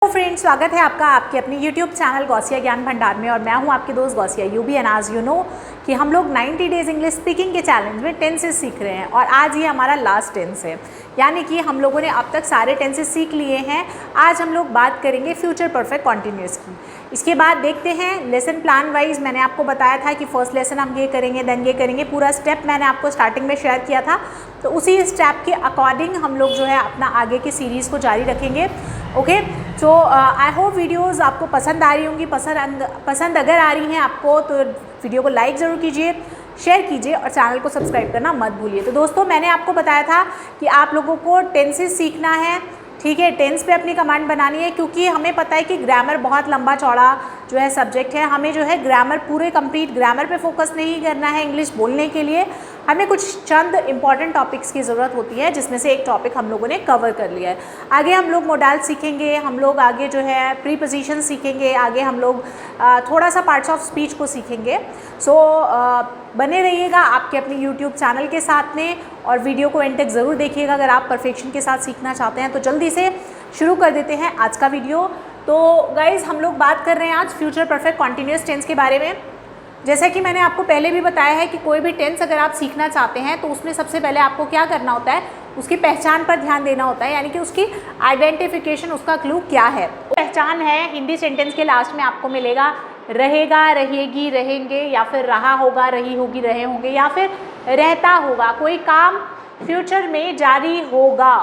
तो फ्रेंड्स, स्वागत है आपका आपके अपने YouTube चैनल गौसिया ज्ञान भंडार में। और मैं हूं आपकी दोस्त गौसिया यूबी। एंड आज यू नो कि हम लोग 90 डेज इंग्लिश स्पीकिंग के चैलेंज में टेंसेस सीख रहे हैं और आज ये हमारा लास्ट टेंस है, यानी कि हम लोगों ने अब तक सारे टेंसेस सीख लिए हैं। आज हम लोग बात करेंगे फ्यूचर परफेक्ट कॉन्टिन्यूअस की। इसके बाद देखते हैं लेसन प्लान वाइज। मैंने आपको बताया था कि फर्स्ट लेसन हम ये करेंगे, देन ये करेंगे, पूरा स्टेप मैंने आपको स्टार्टिंग में शेयर किया था। तो उसी स्टेप के अकॉर्डिंग हम लोग जो है अपना आगे की सीरीज़ को जारी रखेंगे। ओके, तो आई होप वीडियोज़ आपको पसंद आ रही होंगी। पसंद अगर आ रही हैं आपको तो वीडियो को लाइक ज़रूर कीजिए, शेयर कीजिए और चैनल को सब्सक्राइब करना मत भूलिए। तो दोस्तों, मैंने आपको बताया था कि आप लोगों को टेंसेस सीखना है, ठीक है। टेंस पे अपनी कमांड बनानी है, क्योंकि हमें पता है कि ग्रामर बहुत लंबा चौड़ा जो है सब्जेक्ट है। हमें जो है ग्रामर पूरे कंप्लीट ग्रामर पे फोकस नहीं करना है। इंग्लिश बोलने के लिए हमें कुछ चंद इंपॉर्टेंट टॉपिक्स की ज़रूरत होती है, जिसमें से एक टॉपिक हम लोगों ने कवर कर लिया है। आगे हम लोग मोडाल सीखेंगे, हम लोग आगे जो है प्रीपोजिशन सीखेंगे, आगे हम लोग थोड़ा सा पार्ट्स ऑफ स्पीच को सीखेंगे। सो बने रहिएगा आपके अपने YouTube चैनल के साथ में और वीडियो को एंड तक ज़रूर देखिएगा अगर आप परफेक्शन के साथ सीखना चाहते हैं। तो जल्दी से शुरू कर देते हैं आज का वीडियो। तो गाइज़, हम लोग बात कर रहे हैं आज फ्यूचर परफेक्ट कॉन्टिन्यूअस टेंस के बारे में। जैसा कि मैंने आपको पहले भी बताया है कि कोई भी टेंस अगर आप सीखना चाहते हैं तो उसमें सबसे पहले आपको क्या करना होता है, उसकी पहचान पर ध्यान देना होता है, यानी कि उसकी आइडेंटिफिकेशन, उसका क्लू क्या है। पहचान है, हिंदी सेंटेंस के लास्ट में आपको मिलेगा रहेगा, रहेगी, रहेंगे, या फिर रहा होगा, रही होगी, रहे होंगे, या फिर रहता होगा। कोई काम फ्यूचर में जारी होगा,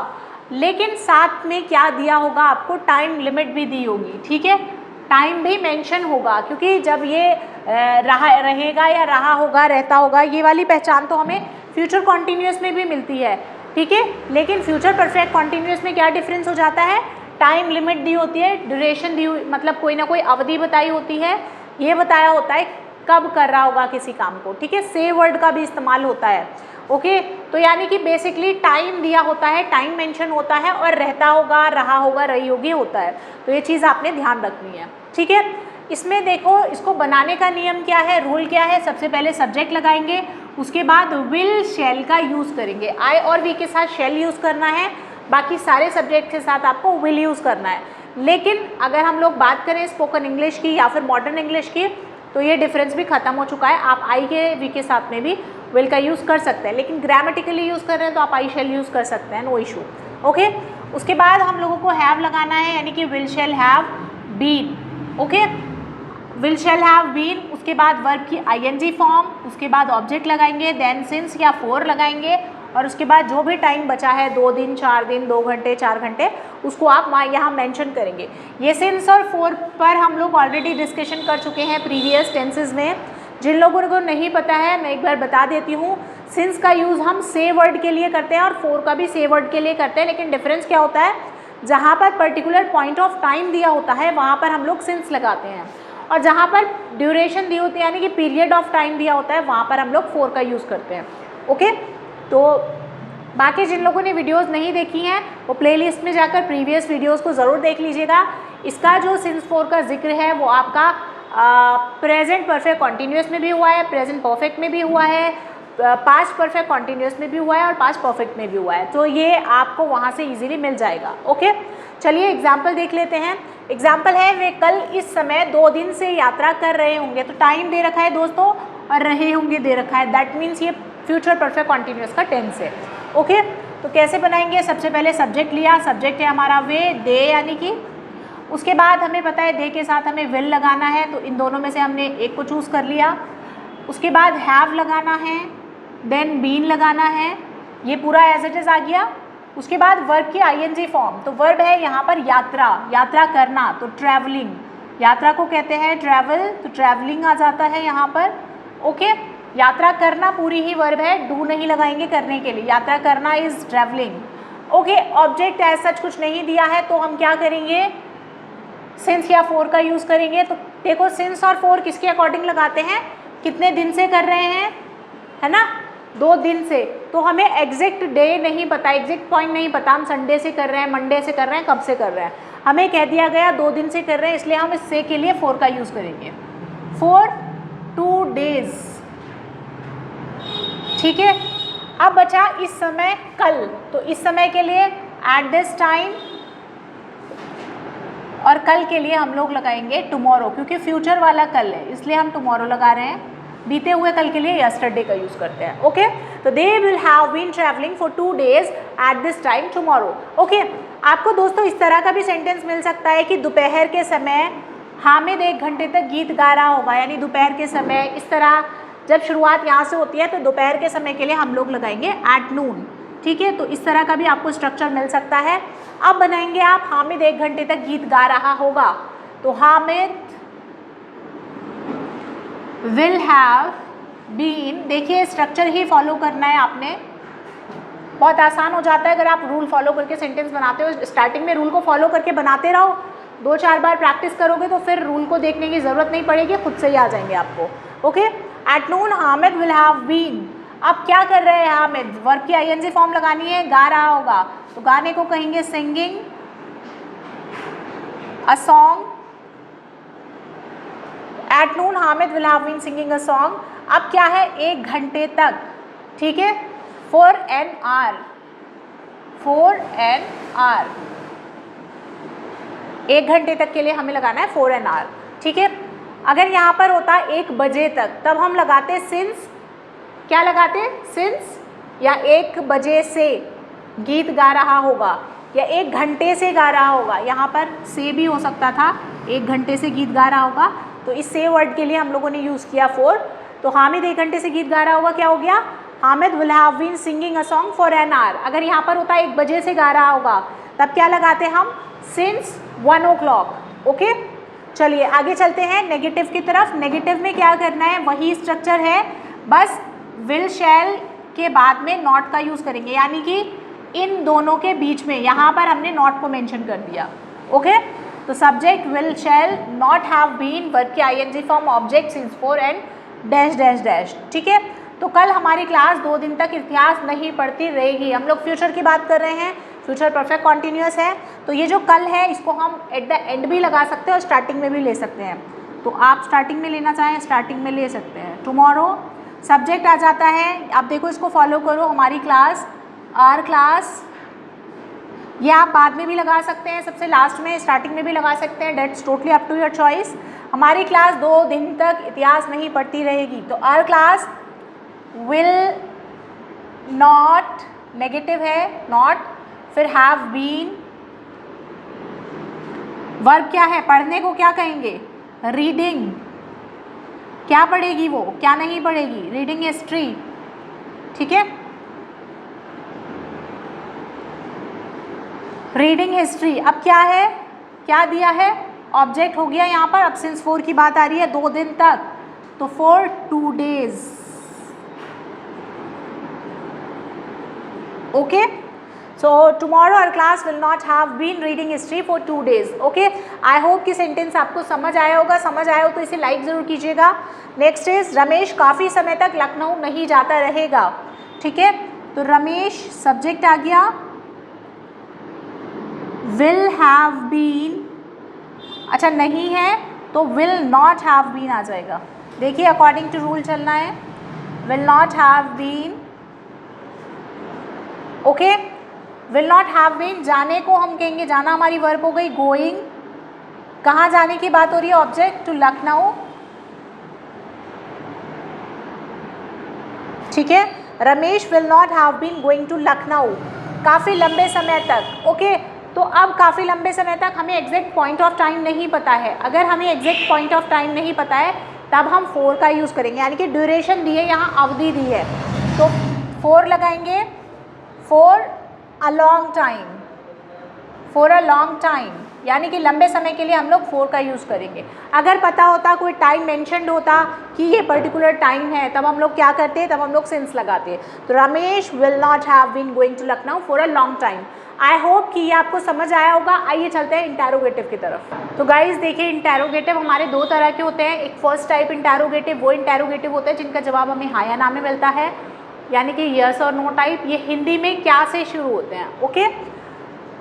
लेकिन साथ में क्या दिया होगा आपको, टाइम लिमिट भी दी होगी, ठीक है। टाइम भी मेंशन होगा, क्योंकि जब ये रहेगा या रहा होगा, रहता होगा, ये वाली पहचान तो हमें फ्यूचर कॉन्टिन्यूअस में भी मिलती है, ठीक है। लेकिन फ्यूचर परफेक्ट कॉन्टिन्यूअस में क्या डिफरेंस हो जाता है, टाइम लिमिट दी होती है, ड्यूरेशन दी हुई, मतलब कोई ना कोई अवधि बताई होती है, ये बताया होता है कब कर रहा होगा किसी काम को, ठीक है। से वर्ड का भी इस्तेमाल होता है, ओके। तो यानी कि बेसिकली टाइम दिया होता है, टाइम मेंशन होता है, और रहता होगा, रहा होगा, रही होगी होता है। तो ये चीज़ आपने ध्यान रखनी है, ठीक है। इसमें देखो, इसको बनाने का नियम क्या है, रूल क्या है। सबसे पहले सब्जेक्ट लगाएंगे, उसके बाद विल शैल का यूज़ करेंगे। आई और वी के साथ शैल यूज़ करना है, बाकी सारे सब्जेक्ट के साथ आपको विल यूज़ करना है। लेकिन अगर हम लोग बात करें स्पोकन इंग्लिश की या फिर मॉडर्न इंग्लिश की, तो ये डिफरेंस भी खत्म हो चुका है। आप आई के वी के साथ में भी विल का यूज़ कर सकते हैं, लेकिन ग्रामेटिकली यूज़ कर रहे हैं तो आप आई शैल यूज़ कर सकते हैं, नो इशू, ओके। उसके बाद हम लोगों को हैव लगाना है, यानी कि will shall have been, okay. Will shall have been, उसके बाद वर्ब की आईएनजी फॉर्म, उसके बाद ऑब्जेक्ट लगाएंगे, देन सिंस या फॉर लगाएंगे, और उसके बाद जो भी टाइम बचा है, 2 दिन, 4 दिन, 2 घंटे, 4 घंटे, उसको आप यहाँ मेंशन करेंगे। ये सिंस और फॉर पर हम लोग ऑलरेडी डिस्कशन कर चुके हैं प्रीवियस टेंसेज में। जिन लोगों को नहीं पता है, मैं एक बार बता देती हूँ। सिंस का यूज़ हम से वर्ड के लिए करते हैं और फॉर का भी से वर्ड के लिए करते हैं, लेकिन डिफरेंस क्या होता है, जहाँ पर पर्टिकुलर पॉइंट ऑफ टाइम दिया होता है वहाँ पर हम लोग सिंस लगाते हैं, और जहाँ पर ड्यूरेशन दी होती है, यानी कि पीरियड ऑफ टाइम दिया होता है, वहाँ पर हम लोग फॉर का यूज़ करते हैं, ओके। तो बाकी जिन लोगों ने वीडियोस नहीं देखी हैं, वो प्लेलिस्ट में जाकर प्रीवियस वीडियोस को ज़रूर देख लीजिएगा। इसका जो सिंस फॉर का जिक्र है वो आपका प्रेजेंट परफेक्ट कॉन्टिन्यूअस में भी हुआ है, प्रेजेंट परफेक्ट में भी हुआ है, पास्ट परफेक्ट कॉन्टिन्यूअस में भी हुआ है और पास्ट परफेक्ट में भी हुआ है। तो ये आपको वहाँ से इजीली मिल जाएगा, ओके। चलिए एग्जाम्पल देख लेते हैं। एग्जाम्पल है, वे कल इस समय 2 दिन से यात्रा कर रहे होंगे। तो टाइम दे रखा है दोस्तों, और रहे होंगे दे रखा है, दैट मीन्स ये फ्यूचर परफेक्ट कॉन्टिन्यूअस का टेंस है, ओके। तो कैसे बनाएंगे, सबसे पहले सब्जेक्ट लिया, सब्जेक्ट है हमारा वे, दे, यानी कि। उसके बाद हमें पता है दे के साथ हमें विल लगाना है, तो इन दोनों में से हमने एक को चूज़ कर लिया। उसके बाद हैव लगाना है, देन बीन लगाना है, ये पूरा एज इट इज़ आ गया। उसके बाद वर्ब की आईएनजी फॉर्म, तो वर्ब है यहाँ पर यात्रा, यात्रा करना, तो ट्रैवलिंग, यात्रा को कहते हैं ट्रैवल, तो ट्रैवलिंग आ जाता है यहाँ पर, ओके। यात्रा करना पूरी ही वर्ब है, डू नहीं लगाएंगे करने के लिए, यात्रा करना इज ट्रैवलिंग, ओके। ऑब्जेक्ट ऐसा सच कुछ नहीं दिया है, तो हम क्या करेंगे, सिंस या फॉर का यूज़ करेंगे। तो देखो, सिंस और फॉर किसके अकॉर्डिंग लगाते हैं, कितने दिन से कर रहे हैं, है ना, 2 दिन से। तो हमें एग्जैक्ट डे नहीं पता, एग्जैक्ट पॉइंट नहीं पता, हम संडे से कर रहे हैं, मंडे से कर रहे हैं, कब से कर रहे हैं, हमें कह दिया गया 2 दिन से कर रहे हैं, इसलिए हम इस से के लिए फॉर का यूज़ करेंगे, फॉर 2 डेज, ठीक है। अब बचा इस समय कल, तो इस समय के लिए एट दिस टाइम, और कल के लिए हम लोग लगाएंगे टुमारो, क्योंकि फ्यूचर वाला कल है इसलिए हम टुमारो लगा रहे हैं। बीते हुए कल के लिए यस्टरडे का यूज़ करते हैं। ओके, तो they will have been travelling for 2 days at this time tomorrow. Okay, आपको दोस्तों इस तरह का भी सेंटेंस मिल सकता है कि दोपहर के समय हामिद 1 घंटे तक गीत गा रहा होगा, यानी दोपहर के समय। इस तरह जब शुरुआत यहाँ से होती है तो दोपहर के समय के लिए हम लोग लगाएंगे एट नून। ठीक है, तो इस तरह का भी आपको स्ट्रक्चर मिल सकता है। अब बनाएंगे आप हामिद 1 घंटे तक गीत गा रहा होगा, तो हामिद विल हैव बीन, देखिए स्ट्रक्चर ही फॉलो करना है आपने, बहुत आसान हो जाता है अगर आप रूल फॉलो करके सेंटेंस बनाते हो। स्टार्टिंग में रूल को फॉलो करके बनाते रहो, 2-4 बार प्रैक्टिस करोगे तो फिर रूल को देखने की ज़रूरत नहीं पड़ेगी, खुद से ही आ जाएंगे आपको। Okay, at noon Hamid will have been. अब क्या कर रहे हैं हामिद, वर्ब की आईएनजी फॉर्म लगानी है, गा रहा होगा, तो गाने को कहेंगे singing a song. At noon Hamid will have been singing a song. अब क्या है, 1 घंटे तक, ठीक है, for an hour, for an hour, 1 घंटे तक के लिए हमें लगाना है फॉर एन आवर। ठीक है, अगर यहाँ पर होता 1 बजे तक, तब हम लगाते सिंस, क्या लगाते सिंस, या 1 बजे से गीत गा रहा होगा, या 1 घंटे से गा रहा होगा, यहाँ पर से भी हो सकता था, 1 घंटे से गीत गा रहा होगा, तो इस से वर्ड के लिए हम लोगों ने यूज़ किया फॉर। तो हामिद 1 घंटे से गीत गा रहा होगा, क्या हो गया, Hamid will have been singing a song for an hour. अगर यहाँ पर होता 1 बजे से गा रहा होगा, तब क्या लगाते हम, सिंस 1 o'clock। ओके, चलिए आगे चलते हैं नेगेटिव की तरफ। नेगेटिव में क्या करना है, वही स्ट्रक्चर है, बस विल शैल के बाद में नॉट का यूज़ करेंगे, यानी कि इन दोनों के बीच में यहाँ पर हमने नॉट को मेंशन कर दिया। ओके, तो subject will shall not have been, verb की ING form, object since for and dash dash dash. ठीक है, तो कल हमारी क्लास 2 दिन तक इतिहास नहीं पढ़ती रहेगी। हम लोग फ्यूचर की बात कर रहे हैं, फ्यूचर परफेक्ट कॉन्टिन्यूअस है, तो ये जो कल है इसको हम एट द एंड भी लगा सकते हैं और स्टार्टिंग में भी ले सकते हैं। तो आप स्टार्टिंग में लेना चाहें स्टार्टिंग में ले सकते हैं। टुमारो सब्जेक्ट आ जाता है, आप देखो इसको फॉलो करो, हमारी क्लास, आवर क्लास, ये आप बाद में भी लगा सकते हैं, सबसे लास्ट में, स्टार्टिंग में भी लगा सकते हैं, that's totally up to your choice. हमारी क्लास 2 दिन तक इतिहास नहीं पढ़ती रहेगी, तो our class will not, negative है नॉट, फिर हैव बीन, वर्ब क्या है, पढ़ने को क्या कहेंगे, रीडिंग, क्या पढ़ेगी वो, क्या नहीं पढ़ेगी, रीडिंग हिस्ट्री। ठीक है, रीडिंग हिस्ट्री। अब क्या है, क्या दिया है, ऑब्जेक्ट हो गया यहाँ पर। अब सिंस 4 की बात आ रही है, 2 दिन तक, तो for 2 days। Okay, so tomorrow our class will not have been reading history for 2 days। Okay, I hope कि सेंटेंस आपको समझ आया होगा, समझ आया हो तो इसे लाइक ज़रूर कीजिएगा। नेक्स्ट इज रमेश काफ़ी समय तक लखनऊ नहीं जाता रहेगा। ठीक है, तो रमेश सब्जेक्ट आ गया, विल हैव बीन, अच्छा नहीं है तो विल नॉट हैव बीन आ जाएगा। देखिए अकॉर्डिंग टू रूल चलना है, will not have been. Okay, will not have been, जाने को हम कहेंगे, जाना हमारी वर्ब हो गई, गोइंग, कहाँ जाने की बात हो रही है, ऑब्जेक्ट, टू लखनऊ। ठीक है, Ramesh will not have been going to Lucknow काफ़ी लंबे समय तक। ओके, तो अब काफ़ी लंबे समय तक हमें एग्जैक्ट पॉइंट ऑफ टाइम नहीं पता है। अगर हमें एग्जैक्ट पॉइंट ऑफ टाइम नहीं पता है तब हम फॉर का यूज़ करेंगे, यानी कि ड्यूरेशन दी है, यहाँ अवधि दी है तो फॉर लगाएंगे, for a long time, for a long time, यानी कि लंबे समय के लिए हम लोग फॉर का यूज़ करेंगे। अगर पता होता, कोई टाइम मेंशन्ड होता कि ये पर्टिकुलर टाइम है, तब हम लोग क्या करते हैं, तब हम लोग सिंस लगाते हैं। तो Ramesh will not have been going to Lucknow for a long time. I hope कि ये आपको समझ आया होगा। आइए चलते हैं इंटैरोगेटिव की तरफ। तो गाइज देखिए, इंटैरोगेटिव हमारे 2 तरह के होते हैं। एक फर्स्ट टाइप इंटैरोगेटिव, वो इंटैरोगेटिव होता है जिनका जवाब हमें हाँ या ना में मिलता है, यानी कि यस और नो टाइप। ये हिंदी में क्या से शुरू होते हैं। ओके,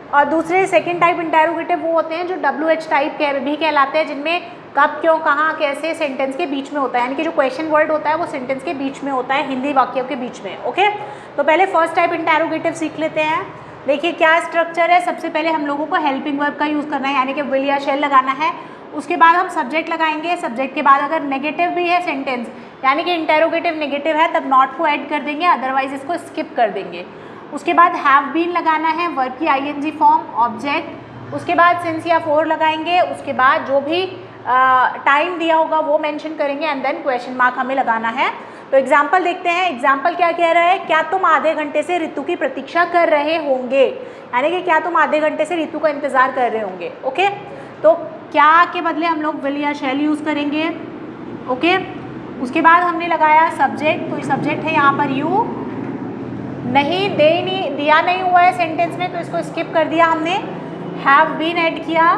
और दूसरे सेकेंड टाइप इंटैरोगेटिव वो होते हैं जो WH टाइप भी कहलाते हैं, जिनमें कब, क्यों, कहाँ, कैसे सेंटेंस के बीच में होता है, यानी कि जो क्वेश्चन वर्ड होता है वो सेंटेंस के बीच में होता है, हिंदी वाक्यों के बीच में। ओके, तो पहले फर्स्ट टाइप इंटैरोगेटिव सीख लेते हैं। देखिए क्या स्ट्रक्चर है, सबसे पहले हम लोगों को हेल्पिंग वर्ब का यूज़ करना है, यानी कि विल या शैल लगाना है। उसके बाद हम सब्जेक्ट लगाएंगे, सब्जेक्ट के बाद अगर नेगेटिव भी है सेंटेंस, यानी कि इंटेरोगेटिव नेगेटिव है, तब नॉट को ऐड कर देंगे, अदरवाइज इसको स्किप कर देंगे। उसके बाद हैव बीन लगाना है, वर्ब की आईएनजी फॉर्म, ऑब्जेक्ट। उसके बाद सिंस या फॉर लगाएंगे, उसके बाद जो भी टाइम दिया होगा वो मेंशन करेंगे, एंड देन क्वेश्चन मार्क हमें लगाना है। तो एग्जाम्पल देखते हैं। एग्जाम्पल क्या कह रहा है, क्या तुम आधे घंटे से ऋतु की प्रतीक्षा कर रहे होंगे, यानी कि क्या तुम आधे घंटे से ऋतु का इंतजार कर रहे होंगे। ओके, तो क्या के बदले हम लोग विल या शैल यूज़ करेंगे। ओके, उसके बाद हमने लगाया सब्जेक्ट, तो सब्जेक्ट है यहाँ पर यू, नहीं दिया नहीं हुआ है सेंटेंस में, तो इसको स्किप कर दिया हमने। हैव बीन ऐड किया,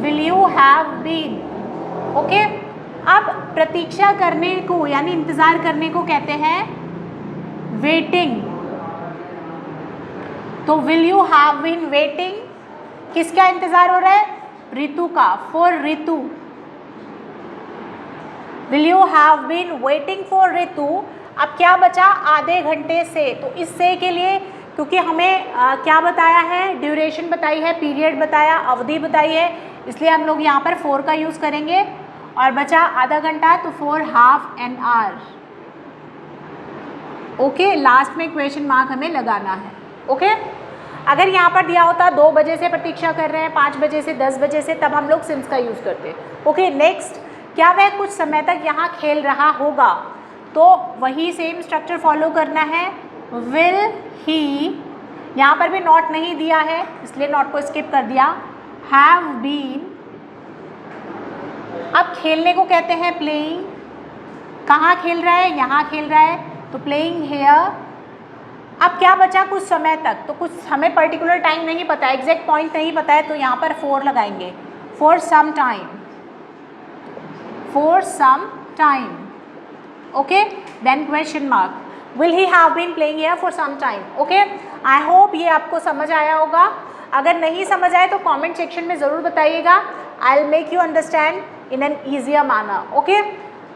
will you have been. Okay, अब प्रतीक्षा करने को यानी इंतजार करने को कहते हैं वेटिंग। तो will you have been waiting, किसका इंतजार हो रहा है, ऋतु का, for Ritu. Will you have been waiting for Ritu. अब क्या बचा, आधे घंटे से, तो इस से के लिए क्योंकि हमें क्या बताया है, ड्यूरेशन बताई है, पीरियड बताया, अवधि बताई है, इसलिए हम लोग यहाँ पर फॉर का यूज़ करेंगे। और बचा आधा घंटा, तो for half an hour. Okay, last में क्वेश्चन मार्क हमें लगाना है। ओके, अगर यहाँ पर दिया होता 2 बजे से प्रतीक्षा कर रहे हैं, 5 बजे से, 10 बजे से, तब हम लोग सिंस का यूज़ करते। ओके, नेक्स्ट, क्या वह कुछ समय तक यहाँ खेल रहा होगा, तो वही सेम स्ट्रक्चर फॉलो करना है। विल ही, यहाँ पर भी नॉट नहीं दिया है इसलिए नॉट को स्किप कर दिया। हैव बीन, अब खेलने को कहते हैं प्लेइंग, कहाँ खेल रहा है, यहाँ खेल रहा है, तो प्लेइंग हेयर। अब क्या बचा, कुछ समय तक, तो कुछ हमें पर्टिकुलर टाइम नहीं पता है, एग्जैक्ट पॉइंट नहीं पता है, तो यहाँ पर फॉर लगाएंगे, for some time, for some time. Okay, then question mark, will he have been playing here for some time. Okay, I hope ये आपको समझ आया होगा। अगर नहीं समझ आए तो कमेंट सेक्शन में ज़रूर बताइएगा, I will make you understand in an easier manner. Okay,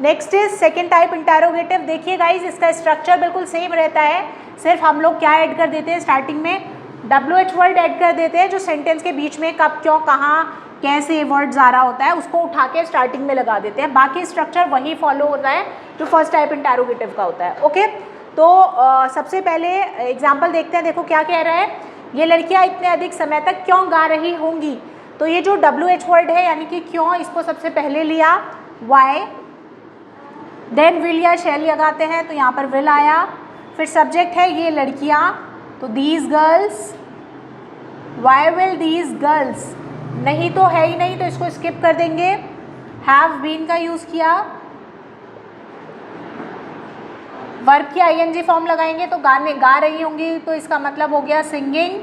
next is second type interrogative. देखिए गाइज, इसका स्ट्रक्चर बिल्कुल सेम रहता है, सिर्फ हम लोग क्या ऐड कर देते हैं, स्टार्टिंग में WH वर्ड ऐड कर देते हैं, जो सेंटेंस के बीच में कब, क्यों, कहाँ, कैसे वर्ड्स आ रहा होता है उसको उठा के स्टार्टिंग में लगा देते हैं। बाकी स्ट्रक्चर वही फॉलो होता है जो फर्स्ट टाइप इंटेरोगेटिव का होता है। ओके, तो सबसे पहले एग्जाम्पल देखते हैं। देखो क्या कह रहा है, ये लड़कियां इतने अधिक समय तक क्यों गा रही होंगी, तो ये जो WH वर्ड है यानी कि क्यों, इसको सबसे पहले लिया, वाई, देन विल या शैल लगाते हैं, तो यहाँ पर विल आया, फिर सब्जेक्ट है ये लड़कियाँ, तो these girls, why will these girls, नहीं तो है ही नहीं तो इसको स्किप कर देंगे। हैव बीन का यूज़ किया, वर्ब की ING फॉर्म लगाएंगे, तो गा रही होंगी, तो इसका मतलब हो गया सिंगिंग।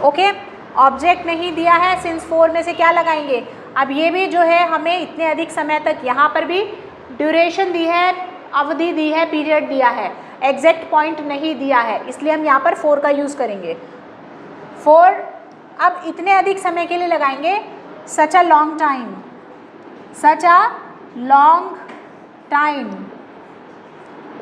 ओके, ऑब्जेक्ट नहीं दिया है, सिंस फॉर में से क्या लगाएंगे, अब ये भी जो है हमें इतने अधिक समय तक, यहाँ पर भी ड्यूरेशन दी है, अवधि दी है, पीरियड दिया है, एग्जैक्ट पॉइंट नहीं दिया है, इसलिए हम यहाँ पर फॉर का यूज़ करेंगे। फॉर अब इतने अधिक समय के लिए लगाएंगे, such a long time, such a long time,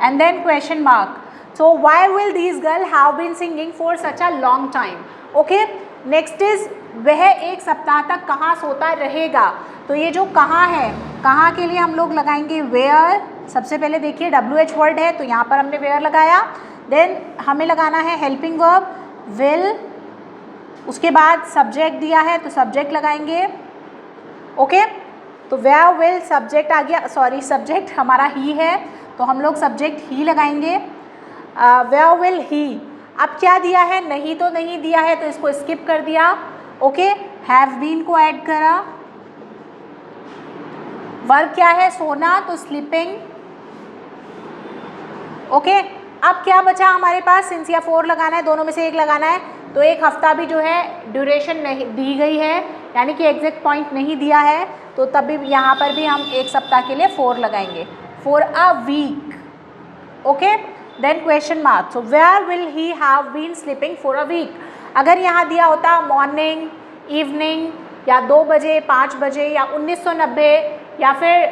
and then question mark, so why will these girl have been singing for such a long time. Okay, next is, वह एक सप्ताह तक कहाँ सोता रहेगा, तो ये जो कहाँ है, कहाँ के लिए हम लोग लगाएंगे वेयर। सबसे पहले देखिए WH वर्ड है, तो यहाँ पर हमने वेयर लगाया, देन हमें लगाना है हेल्पिंग वर्ब विल, उसके बाद सब्जेक्ट दिया है तो सब्जेक्ट लगाएंगे। ओके, तो वेयर विल सब्जेक्ट आ गया, सॉरी सब्जेक्ट हमारा ही है तो हम लोग सब्जेक्ट ही लगाएंगे। वेयर विल ही, अब क्या दिया है, नहीं तो नहीं दिया है तो इसको स्किप कर दिया। ओके, हैव बीन को ऐड करा, वर्ब क्या है, सोना, तो स्लीपिंग। ओके, अब क्या बचा हमारे पास, सिंस या फॉर लगाना है, दोनों में से एक लगाना है, तो एक हफ्ता भी जो है ड्यूरेशन नहीं दी गई है, यानी कि एग्जैक्ट पॉइंट नहीं दिया है, तो तब भी यहाँ पर भी हम एक सप्ताह के लिए फॉर लगाएंगे, for a week. Okay, then question mark, so where will he have been sleeping for a week. अगर यहाँ दिया होता मॉर्निंग, इवनिंग, या 2 बजे, 5 बजे, या 1990, या फिर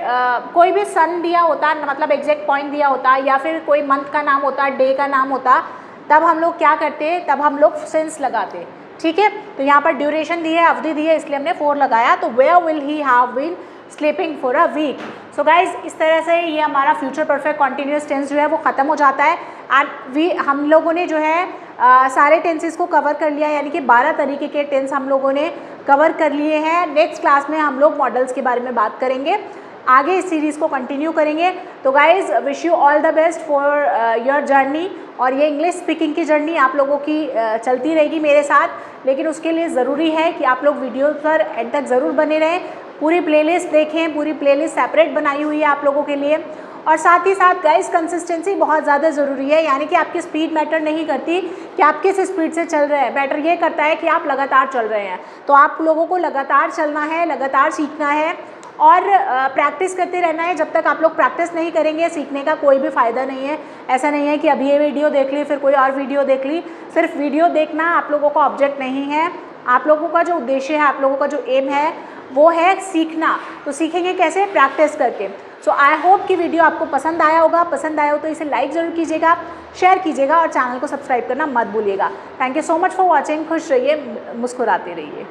कोई भी सन दिया होता, मतलब एग्जैक्ट पॉइंट दिया होता, या फिर कोई मंथ का नाम होता, डे का नाम होता, तब हम लोग क्या करते, तब हम लोग सिंस लगाते, ठीक है। तो यहाँ पर ड्यूरेशन दी है, अवधि दी है, इसलिए हमने for लगाया। तो where will he have been sleeping for a week. So guys इस तरह से ये हमारा फ्यूचर परफेक्ट कॉन्टिन्यूस टेंस जो है वो ख़त्म हो जाता है। एंड हम लोगों ने जो है सारे टेंसेस को कवर कर लिया, यानी कि 12 तरीके के टेंस हम लोगों ने कवर कर लिए हैं। नेक्स्ट क्लास में हम लोग मॉडल्स के बारे में बात करेंगे, आगे इस सीरीज़ को कंटिन्यू करेंगे। तो guys wish you all the best for your journey. और ये इंग्लिश स्पीकिंग की जर्नी आप लोगों की चलती रहेगी मेरे साथ, लेकिन उसके लिए ज़रूरी है कि आप लोग वीडियो पर एंड तक ज़रूर बने रहें, पूरी प्लेलिस्ट देखें, पूरी प्लेलिस्ट सेपरेट बनाई हुई है आप लोगों के लिए। और साथ ही साथ गाइस कंसिस्टेंसी बहुत ज़्यादा ज़रूरी है, यानी कि आपकी स्पीड मैटर नहीं करती कि आप किस स्पीड से चल रहे हैं, मैटर ये करता है कि आप लगातार चल रहे हैं। तो आप लोगों को लगातार चलना है, लगातार सीखना है और प्रैक्टिस करते रहना है। जब तक आप लोग प्रैक्टिस नहीं करेंगे सीखने का कोई भी फ़ायदा नहीं है। ऐसा नहीं है कि अभी ये वीडियो देख ली फिर कोई और वीडियो देख ली, सिर्फ वीडियो देखना आप लोगों का ऑब्जेक्ट नहीं है। आप लोगों का जो उद्देश्य है, आप लोगों का जो एम है वो है सीखना। तो सीखेंगे कैसे? प्रैक्टिस करके। सो आई होप कि वीडियो आपको पसंद आया होगा। पसंद आया हो तो इसे लाइक ज़रूर कीजिएगा, शेयर कीजिएगा और चैनल को सब्सक्राइब करना मत भूलिएगा। Thank you so much for watching. खुश रहिए, मुस्कुराते रहिए।